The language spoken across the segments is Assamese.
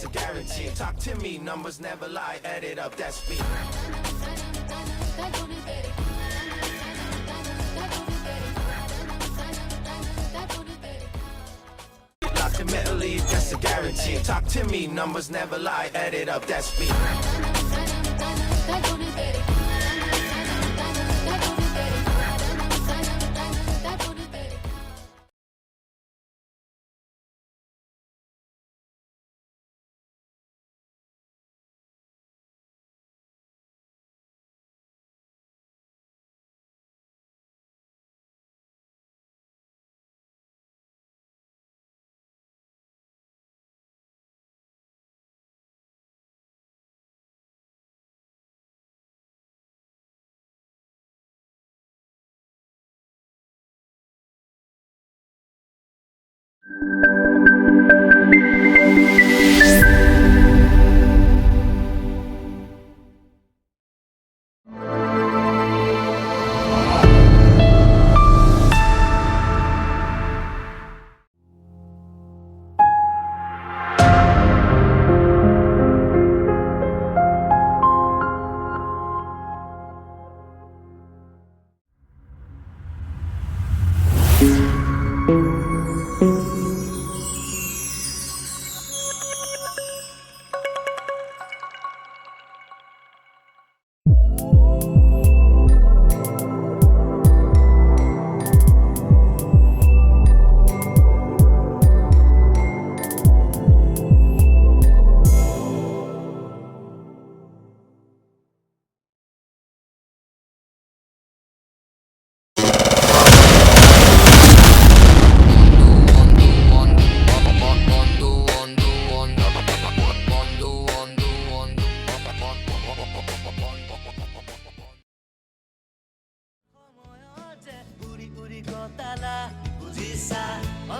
that's a guarantee. Talk to me, numbers never lie. Add it up, that's me. Ultimately, that's a guarantee. Talk to me, numbers never lie. Add it up, that's me.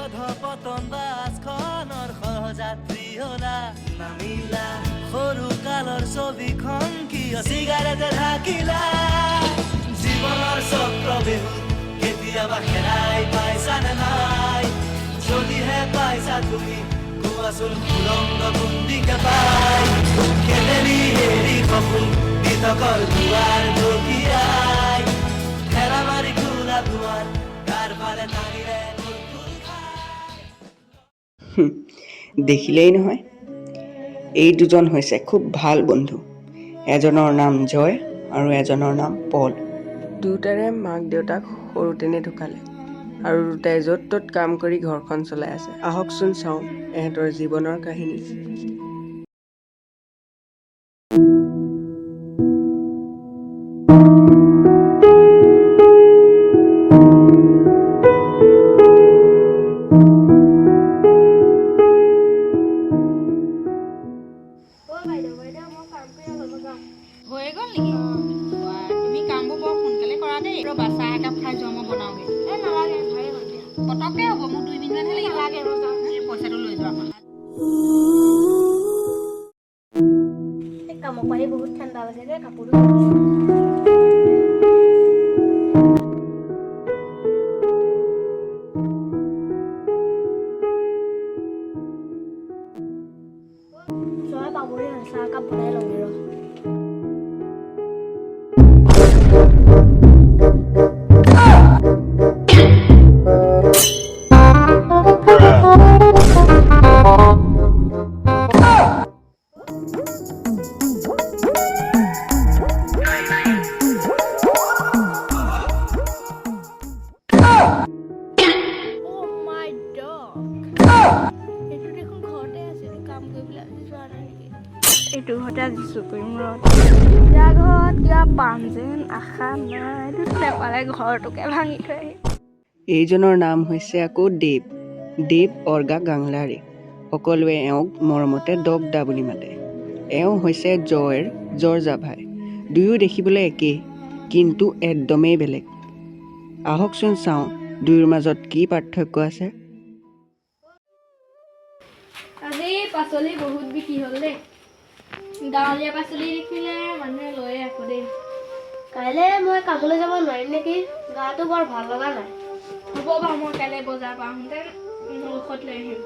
অধপতন বাছখনৰ সহযাত্ৰী হলা নামিলা সৰু কালৰ ছবিখন কিয় চিগাৰেটে ঢাকিলা জীৱনৰ চক্ৰবেহু কেতিয়াবা হেৰাই পাইছানে নাই যদিহে পাইছা তুমি কোৱাচোন সুৰংগ বন্দীকে পাই কেলেনি হেৰি সপোন বিতকৰ দুৱাৰ ঢকিয়াই ঠেলা মাৰি খোলা দুৱাৰ কাৰ ফালে টানিলে দেখিলেই নহয়, এই দুজন হৈছে খুব ভাল বন্ধু। এজনৰ নাম জয় আৰু এজনৰ নাম পল। দুয়োটাৰে মাক দেউতাক সৰুতেনে ঢুকালে আৰু দুটাই য'ত ত'ত কাম কৰি ঘৰখন চলাই আছে। আহকচোন চাওঁ এহেঁতৰ জীৱনৰ কাহিনী। হৈ গ'ল নেকি? তুমি কামবোৰ বৰ সোনকালে কৰা দেই। ৰ'বা চাহ একাপ খাই যোৱা মই বনাওঁগৈ। নালাগে ভালেই হ'ল দিয়া। পটককৈ হ'ব, মোক 2 মিনিটমানহে লাগিব। নালাগে ৰ'বা। এই পইচাটো লৈ যোৱা। এই কামৰ পানী বহুত ঠাণ্ডা লাগে যে কাপোৰটো জয় পাবৰে চাহ একাপ বনাই লওঁগে ৰ। এইটো ঘৰতে আজিছো কৰিম ৰ ইয়াৰ ঘৰত কিবা পাণ যেন আশা নাই নেপালে ঘৰটোকে ভাঙি থৈ আহিম। এইজনৰ নাম হৈছে আকৌ দেৱ অৰ্গা গাংলাৰী। সকলোৱে এওঁক মৰমতে দগদা বুলি মাতে। এওঁ হৈছে জয়ৰ জৰ্জা ভাই। দুয়ো দেখিবলৈ একেই, কিন্তু একদমেই বেলেগ। আহকচোন চাওঁ দুয়োৰ মাজত কি পাৰ্থক্য আছে। আজি পাচলি বহুত বিক্ৰী হ'ল দেই। গাঁৱলীয়া পাচলি দেখিলে মানুহে লৈয়ে আকৌ দেই। কাইলৈ মই কামলৈ যাব নোৱাৰিম নেকি, গাটো বৰ ভাল লগা নাই। হ'ব বাৰু, মই কাইলৈ বজাৰ পৰা আহোঁতে ঔষধ লৈ আহিম।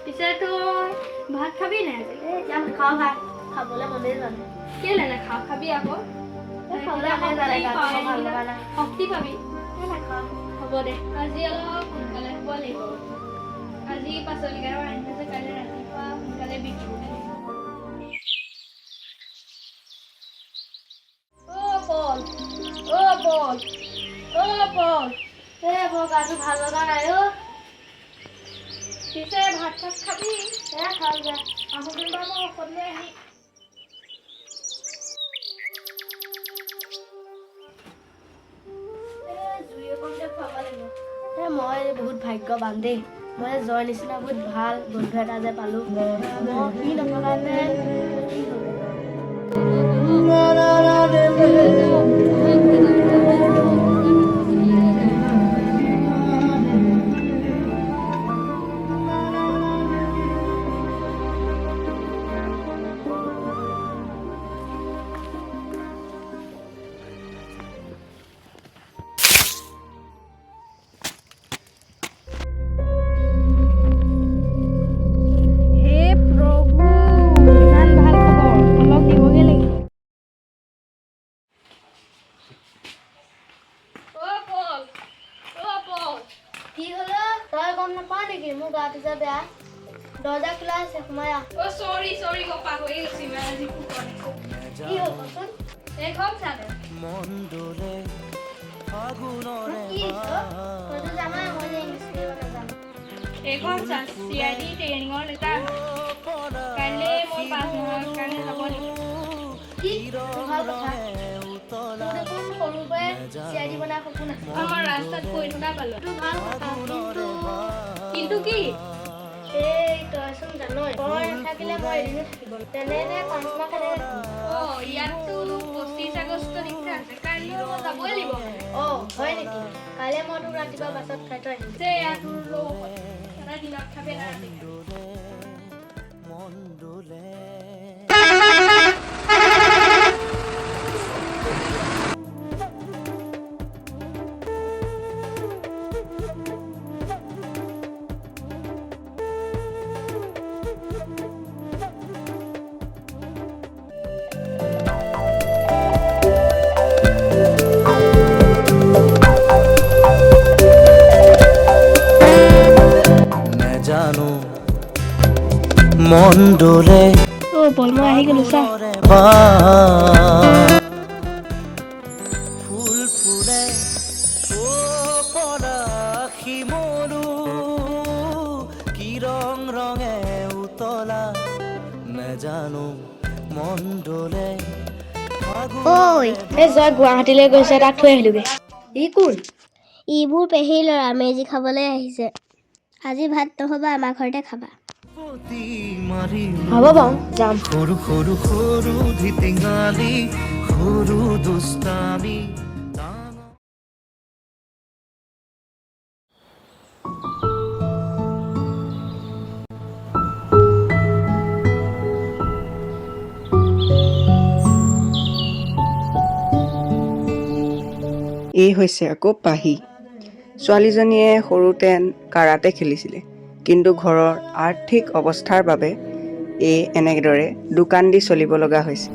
পিছে তই ভাত খাবি নাই আজি? যাম খাওঁ ভাত খাবলৈ মনে যোৱা নাই কেলে নাখাওঁ খাবি আকৌ খাবলৈ শক্তি পাবি নাখাওঁ হ'ব দে আজি অলপ সোনকালে শুব লাগিব আজি পাচলি কেইটামান আনি থৈছে কাইলৈ ৰাতিপুৱা সোনকালে বিকিব লাগিব পল মোৰ গাটো ভাল লগা নাই পিছে ভাত চাত খাবি খাওঁ যা আহোঁতে বাৰু মই ঔষধ লৈ আহি মই বহুত ভাগ্যৱান দেই মই জয়ৰ নিচিনা বহুত ভাল বন্ধু এটা যে পালো মই কি নথকানে কি হলো তই গম নাপাৱ নেকি মোৰ গাটো যে বেয়া দৰ্জা খোলা আছে সোমাই আহ সৰি গো পাহৰি গৈছি মই আজি কি হ'ল কচোন এইখন চালে কি তইতো জানাই মই যে ইংলিছ কৰিব নাজানো এইখন CID ট্ৰেইনিঙৰ লেটাৰ কাইলৈ মই 5 মাহৰ কাৰণে যাব লাগিব কি ভাল কথা তোৰ দেখোন সৰুৰ পৰাই CID বনাই সপোন আছে আমাৰ ৰাস্তাত গৈ থকা পালো তোৰ ভাল কথা কিন্তু কি এই তইচোন জানই তই নাথাকিলে মই এদিনো থাকিব তেনে 5 মাহ কেনেকৈ থাকিম ইয়াততো 25 আগষ্ট লিখা আছে কাইলৈ মই যাবই লাগিব হয় নেকি কাইলৈ মই তোক ৰাতিপুৱা বাছত খাই থৈ আহিম যে ইয়াতো এটা দিনত খাবে না মন ডোলে বল মই আহি গলো চা ফুল ফুলে পলাশি মৰু কি ৰঙে উতলা নেজানো মন ডোলে ঐ এই জয় গুৱাহাটীলৈ গৈছে তাক থৈ আহিলোগে ই কোন ইবোৰ পেহী ল'ৰা মেজি খাবলৈ আহিছে আজি ভাত নহ'বা আমাৰ ঘৰতে খাবা হ'ব বাৰু যাম সৰু সৰু সৰু ধিটিঙালি সৰু দুষ্টামি এই হৈছে আকৌ পাহি ছোৱালীজনীয়ে সৰুতে কাৰাতে খেলিছিলে কিন্তু ঘৰৰ আৰ্থিক অৱস্থাৰ বাবে এই এনেদৰে দোকান দি চলিব লগা হৈছে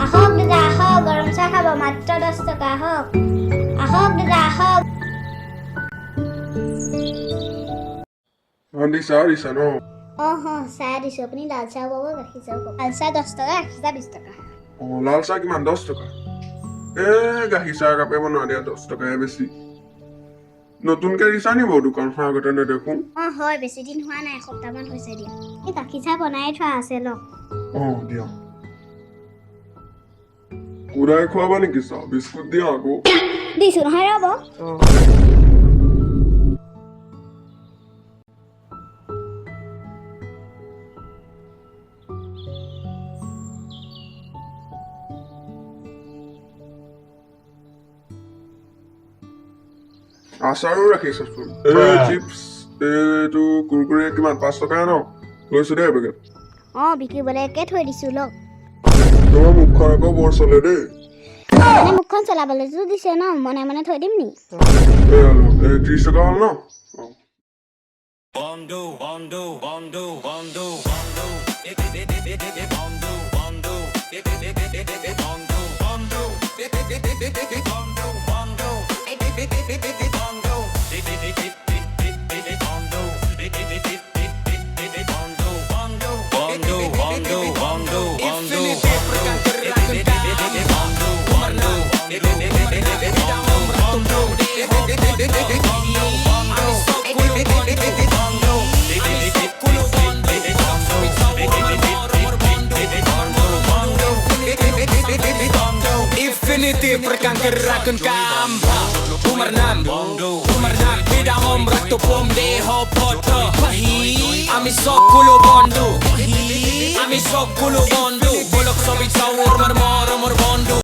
আহক দাদা আহক গৰম চাহ খাব মাত্ৰ 10 টকা আহক দাদা আহক দিছা ন চাহ দিছোঁ আপুনি লাল চাহ পাব গাখীৰ চাহ পাব লাল চাহ 10 টকা গাখীৰ চাহ 20 টকা লাল চাহ কিমান 10 টকা গাখীৰ চাহ একাপে বনোৱা দিয়া 10 টকাহে বেছি নতুনকে দিছা নি বাৰু দোকানখন আগতে নেদেখোঁ হয় বেছি দিন হোৱা নাই এসপ্তাহমান হৈছে দিয়া এই গাখীৰ চাহ বনাই থোৱা আছে ন দিয়া পুৰাই খুৱাবা নেকি চাহ বিস্কুট দিয়া আকৌ দিছোঁ নহয় ৰ'ব আচাৰো ৰাখিছাচোন চিপছ এইটো কুৰকুৰে কিমান 5 টকা ন লৈছো দেই এপেকেট বিকিবলৈকে থৈ দিছোঁ লওক তোমাৰ মুখখন আকৌ বৰ চলে দেই মানে মুখখন চলাবলৈ যদি দিছে ন মনে মনে থৈ দিম নি 30 টকা হ'ল ন Infinity perkangerakun kamba Umar nan Bidang omrak tu pom deho poto Ami sok kulu bondu Bolok sobit sawur marmor umur bondu